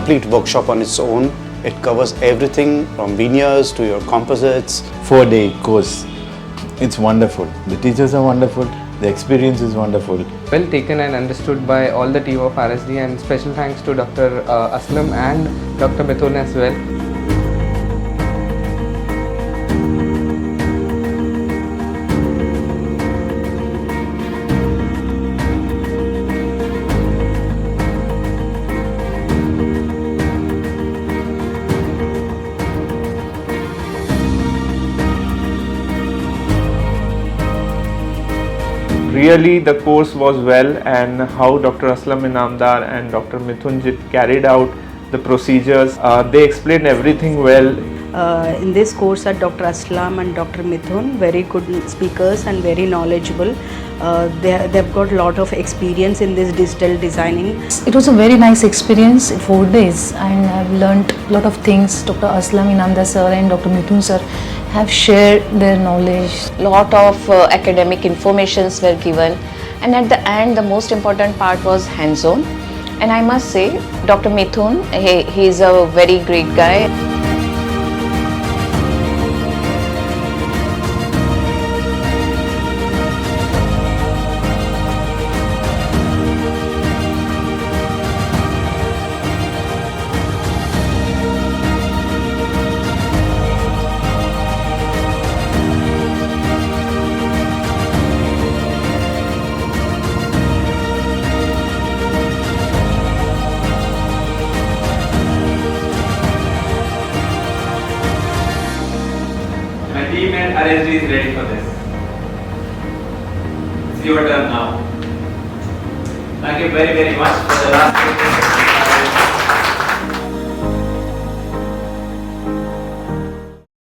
complete workshop on its own. It covers everything from veneers to your composites. 4-day course. It's wonderful. The teachers are wonderful. The experience is wonderful. Well taken and understood by all the team of RSD, and special thanks to Dr. Aslam and Dr. Mithun as well. Really, the course was well, and how Dr. Aslam Inamdar and Dr. Mithunjit carried out the procedures. They explained everything well. In this course are Dr. Aslam and Dr. Mithun, very good speakers and very knowledgeable. They've got a lot of experience in this digital designing. It was a very nice experience, 4 days, and I've learnt a lot of things. Dr. Aslam Inamdar sir and Dr. Mithun sir have shared their knowledge. Lot of academic informations were given, and at the end the most important part was hands-on. And I must say, Dr. Mithun, he is a very great guy. My team at RSD is ready for this. It's your turn now. Thank you very much for the last 2 days.